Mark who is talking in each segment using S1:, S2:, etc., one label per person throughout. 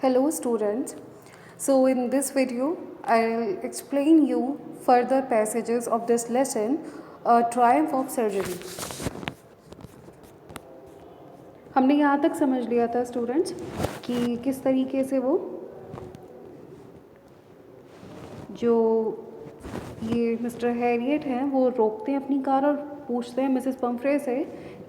S1: Hello students. So in this video I'll explain you further passages of this lesson, Triumph of Surgery. हमने यहाँ तक समझ लिया था स्टूडेंट्स कि किस तरीके से वो जो ये मिस्टर हैरियट हैं वो रोकते हैं अपनी कार और पूछते हैं मिसेस पम्फ्रे से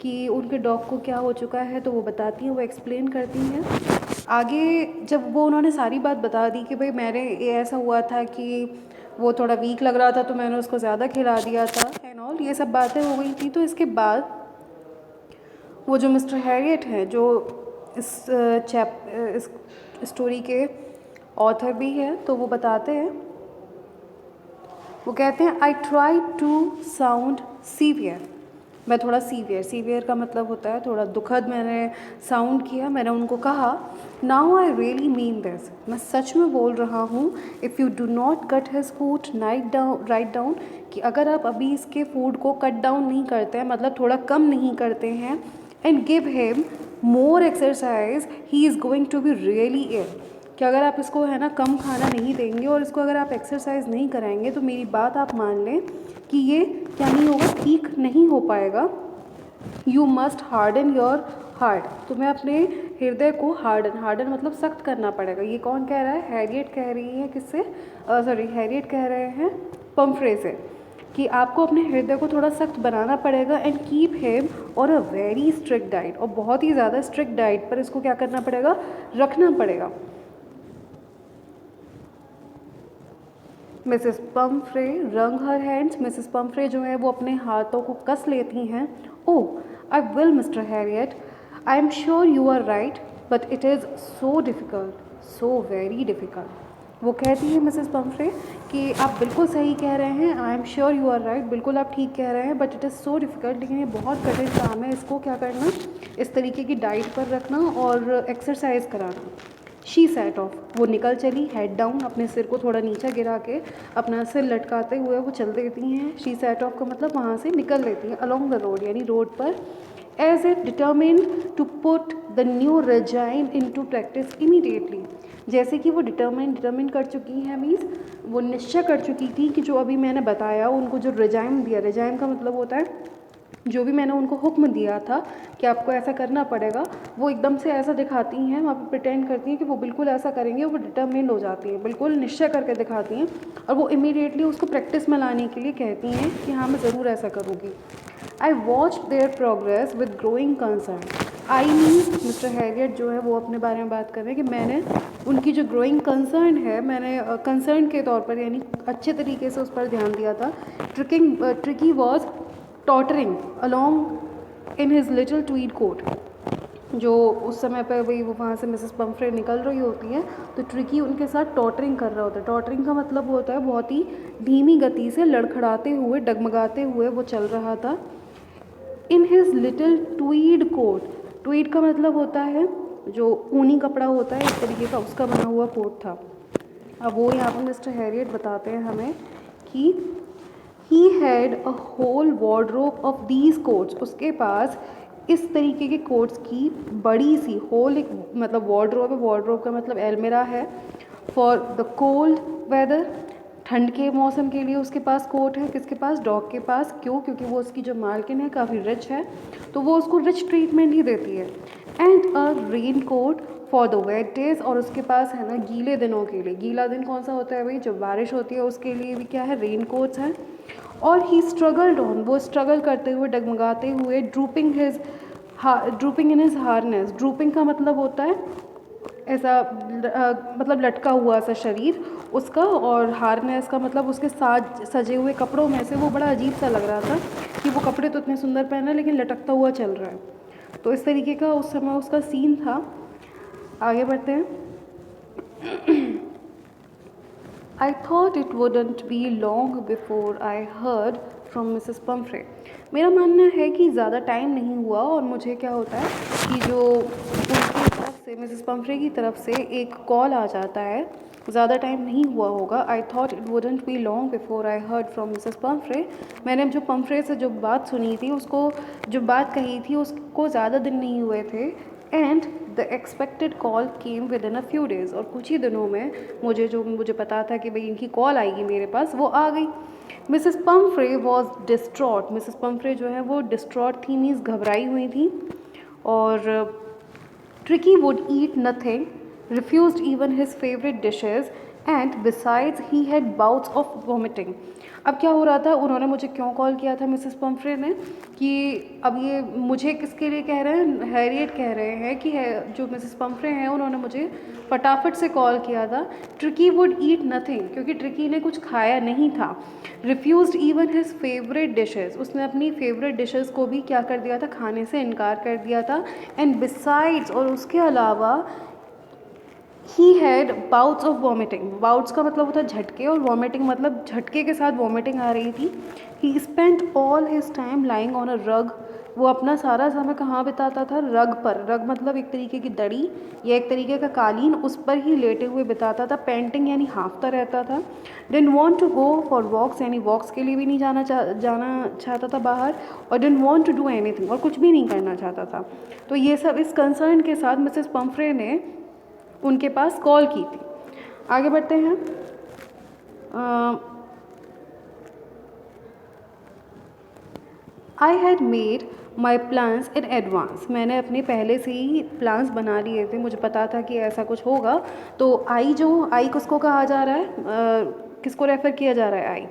S1: कि उनके डॉग को क्या हो चुका है, तो वो बताती हैं, वो एक्सप्लेन करती हैं। आगे जब वो उन्होंने सारी बात बता दी कि भाई मैंने ये ऐसा हुआ था कि वो थोड़ा वीक लग रहा था तो मैंने उसको ज़्यादा खिला दिया था एंड ऑल, ये सब बातें हो गई थी। तो इसके बाद वो जो मिस्टर हैरियट हैं जो इस स्टोरी के ऑथर भी हैं, तो वो बताते हैं, वो कहते हैं I try to sound severe. मैं थोड़ा सीवियर का मतलब होता है थोड़ा दुखद मैंने साउंड किया। मैंने उनको कहा now I really mean this, मैं सच में बोल रहा हूँ। If you do not cut his food write down, कि अगर आप अभी इसके फूड को कट डाउन नहीं करते हैं, मतलब थोड़ा कम नहीं करते हैं, and give him more exercise, he is going to be really ill, कि अगर आप इसको है ना कम खाना नहीं देंगे और इसको अगर आप एक्सरसाइज नहीं कराएंगे तो मेरी बात आप मान लें कि ये क्या नहीं होगा, ठीक नहीं हो पाएगा। You must harden your heart, तुम्हें अपने हृदय को हार्डन मतलब सख्त करना पड़ेगा। ये कौन कह रहा है? हैरियट कह रही है किससे? हैरियट कह रहे हैं पम्फ्रे से, कि आपको अपने हृदय को थोड़ा सख्त बनाना पड़ेगा एंड कीप हिम और अ वेरी स्ट्रिक्ट डाइट, और बहुत ही ज़्यादा स्ट्रिक्ट डाइट पर इसको क्या करना पड़ेगा, रखना पड़ेगा। मिसेस पम्फ्रे रंग हर हैंड्स, मिसेस पम्फ्रे जो है वो अपने हाथों को कस लेती हैं। Oh I will mister Harriet, I am sure you are right but it is so difficult, so very difficult. वो कहती है मिसेस पम्फ्रे कि आप बिल्कुल सही कह रहे हैं, I am sure you are right, बिल्कुल आप ठीक कह रहे हैं, but it is so difficult, लेकिन ये बहुत कठिन काम है इसको क्या करना, इस तरीके की डाइट पर रखना और एक्सरसाइज कराना। शी सेट ऑफ, वो निकल चली, हेड डाउन, अपने सिर को थोड़ा नीचे गिरा के अपना सिर लटकाते हुए वो चल देती हैं। शी सेट ऑफ का मतलब वहाँ से निकल लेती हैं अलोंग द रोड, यानी रोड पर। As it determined to put the new regime in to practice immediately, जैसे कि वो डिटर्मिन कर चुकी हैं, मीन्स वो निश्चय कर चुकी थी कि जो अभी मैंने बताया उनको, जो रेजाइम दिया, रेजाइम का मतलब होता है जो भी मैंने उनको हुक्म दिया था कि आपको ऐसा करना पड़ेगा, वो एकदम से ऐसा दिखाती हैं, वहाँ पे प्रिटेंड करती हैं कि वो बिल्कुल ऐसा करेंगे, वो डिटर्मिन्ड हो जाती हैं, बिल्कुल निश्चय करके दिखाती हैं, और वो इमीडिएटली उसको प्रैक्टिस में लाने के लिए कहती हैं कि हाँ मैं ज़रूर ऐसा करूँगी। I watch there progress with growing concern, I mean mister Harriet जो है वो अपने बारे में बात कर रहे हैं कि मैंने उनकी जो ग्रोइंग कंसर्न है, मैंने कंसर्न के तौर पर यानी अच्छे तरीके से उस पर ध्यान दिया था। Tricki was tottering along in his little tweed coat, जो उस समय पर वही वो वहाँ से मिसेस पम्फ्रे निकल रही होती हैं तो ट्रिकी उनके साथ टॉटरिंग कर रहा होता है। टॉटरिंग का मतलब होता है बहुत ही धीमी गति से लड़खड़ाते हुए, डगमगाते हुए वो चल रहा था। In his little tweed coat, tweed का मतलब होता है जो ऊनी कपड़ा होता है इस तरीके का, उसका बना हुआ कोट था। अब वो यहाँ पर मिस्टर हैरियट बताते हैं हमें कि he had a whole wardrobe of these coats, उसके पास इस तरीके के कोट्स की बड़ी सी, होल एक मतलब वार्डरोब है, वार्डरोब का मतलब अलमीरा है। फॉर द कोल्ड वेदर, ठंड के मौसम के लिए उसके पास कोट है। किसके पास? डॉग के पास। क्यों? क्योंकि वो उसकी जो मालकिन है काफ़ी रिच है, तो वो उसको रिच ट्रीटमेंट ही देती है। And a rain coat for the wet days, और उसके पास है ना गीले दिनों के लिए। गीला दिन कौन सा होता है भाई? जब बारिश होती है, उसके लिए भी क्या है? रेन कोट्स हैं। और ही स्ट्रगल्ड ऑन, वो स्ट्रगल करते हुए, डगमगाते हुए, drooping in his harness. Drooping का मतलब होता है ऐसा मतलब लटका हुआ सा शरीर उसका, और हार्नेस का मतलब उसके साथ सजे हुए कपड़ों में से वो बड़ा अजीब सा लग रहा था कि वो कपड़े तो इतने सुंदर पहना लेकिन लटकता हुआ चल रहा है। तो इस तरीके का उस समय उसका सीन था। आगे बढ़ते हैं। I thought it wouldn't be long before I heard from Mrs. Pumphrey. मेरा मानना है कि ज़्यादा टाइम नहीं हुआ और मुझे क्या होता है कि जो उनकी तरफ से, मिसेस पम्फ्रे की तरफ से एक कॉल आ जाता है। ज़्यादा टाइम नहीं हुआ होगा। I thought it wouldn't be long before I heard from Mrs. Pumphrey. मैंने जो पम्फ्रे से जो बात सुनी थी, उसको जो बात कही थी उसको ज़्यादा दिन नहीं हुए थे। And the expected call came with in a few days, और कुछ ही दिनों में मुझे पता था कि भाई इनकी कॉल आएगी मेरे पास, वो आ गई। Mrs Pomfrey was distraught, Mrs Pomfrey जो है वो डिस्ट्रॉट थी, मीन्स घबराई हुई थी। और tricky would eat nothing, refused even his favorite dishes, and besides he had bouts of vomiting। अब क्या हो रहा था, उन्होंने मुझे क्यों कॉल किया था मिसेस पम्फ्रे ने, कि अब ये मुझे किसके लिए कह रहे हैं, हैरियट कह रहे हैं कि जो मिसेस पम्फ्रे हैं उन्होंने मुझे फटाफट से कॉल किया था। ट्रिकी वुड ईट नथिंग, क्योंकि ट्रिकी ने कुछ खाया नहीं था। रिफ्यूज़ड इवन हिज फेवरेट डिशेज़, उसने अपनी फेवरेट डिशेज़ को भी क्या कर दिया था, खाने से इनकार कर दिया था। एंड बिसाइड्स, और उसके अलावा he had bouts of vomiting, bouts का मतलब होता है झटके, और वॉमिटिंग मतलब झटके के साथ वॉमिटिंग आ रही थी। ही spent all his time lying on a रग, वो अपना सारा समय कहाँ बिताता था, रग पर। रग मतलब एक तरीके की दड़ी या एक तरीके का कालीन, उस पर ही लेटे हुए बिताता था। पेंटिंग यानी हाँफता रहता था। Didn't want to go for walks, यानी वॉक्स के लिए भी नहीं जाना चाहता था बाहर। और didn't want to do anything, और कुछ भी नहीं करना चाहता था। तो ये सब इस कंसर्न के साथ मिसेस पम्फ्रे ने उनके पास कॉल की थी। आगे बढ़ते हैं। आई had made my plans in advance, मैंने अपने पहले से ही प्लान्स बना लिए थे, मुझे पता था कि ऐसा कुछ होगा। तो आई किसको कहा जा रहा है, किसको रेफ़र किया जा रहा है,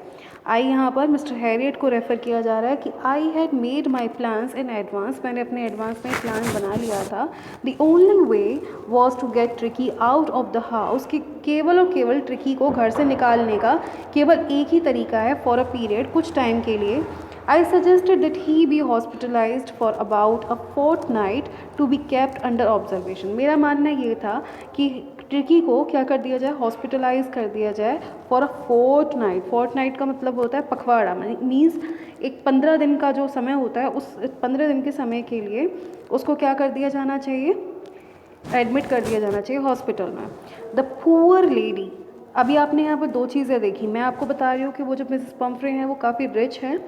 S1: आई यहाँ पर मिस्टर हैरियट को रेफ़र किया जा रहा है कि I had made my plans in advance, मैंने अपने एडवांस में प्लान बना लिया था। The only way was to get tricky out of the house, कि केवल और केवल ट्रिकी को घर से निकालने का केवल एक ही तरीका है, फॉर अ पीरियड, कुछ टाइम के लिए। I suggested that he be hospitalized for about a fortnight to be kept under observation। मेरा मानना ये था कि ट्रिकी को क्या कर दिया जाए, हॉस्पिटलाइज कर दिया जाए फॉर अ फोर्टनाइट। फोर्टनाइट का मतलब होता है पखवाड़ा, मीन्स एक 15 दिन का जो समय होता है, उस 15 दिन के समय के लिए उसको क्या कर दिया जाना चाहिए, एडमिट कर दिया जाना चाहिए हॉस्पिटल में। द पुअर लेडी, अभी आपने यहाँ पर दो चीज़ें देखी, मैं आपको बता रही हूँ कि वो जो मिसेस पम्फ्रे हैं वो काफ़ी रिच हैं,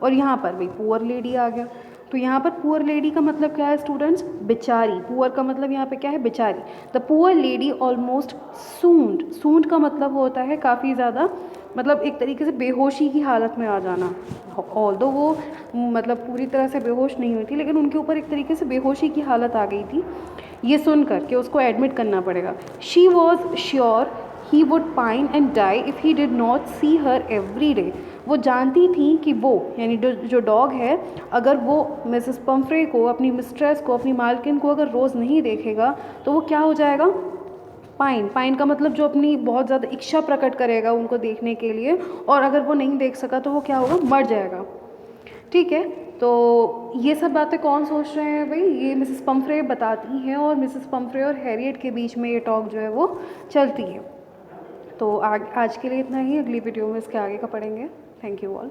S1: और यहाँ पर भी पुअर लेडी आ गया। तो यहाँ पर पुअर लेडी का मतलब क्या है स्टूडेंट्स, बेचारी। पुअर का मतलब यहाँ पे क्या है, बेचारी। द पुअर लेडी ऑलमोस्ट सूंड, सूंड का मतलब होता है काफ़ी ज़्यादा, मतलब एक तरीके से बेहोशी की हालत में आ जाना। ऑल्दो वो मतलब पूरी तरह से बेहोश नहीं हुई थी, लेकिन उनके ऊपर एक तरीके से बेहोशी की हालत आ गई थी, ये सुनकर कि उसको एडमिट करना पड़ेगा। She was sure he would pine and die if he did not see her every day, वो जानती थी कि वो यानी जो डॉग है, अगर वो मिसेस पम्फ्रे को, अपनी मिस्ट्रेस को, अपनी मालकिन को अगर रोज़ नहीं देखेगा तो वो क्या हो जाएगा, पाइन। पाइन का मतलब जो अपनी बहुत ज़्यादा इच्छा प्रकट करेगा उनको देखने के लिए, और अगर वो नहीं देख सका तो वो क्या होगा, मर जाएगा। ठीक है, तो ये सब बातें कौन सोच रहे हैं भाई, ये मिसेस पम्फ्रे बताती हैं, और मिसेस पम्फ्रे और हैरियट के बीच में ये टॉक जो है वो चलती है। तो आज के लिए इतना ही, अगली वीडियो में इसके आगे का पढ़ेंगे। Thank you all.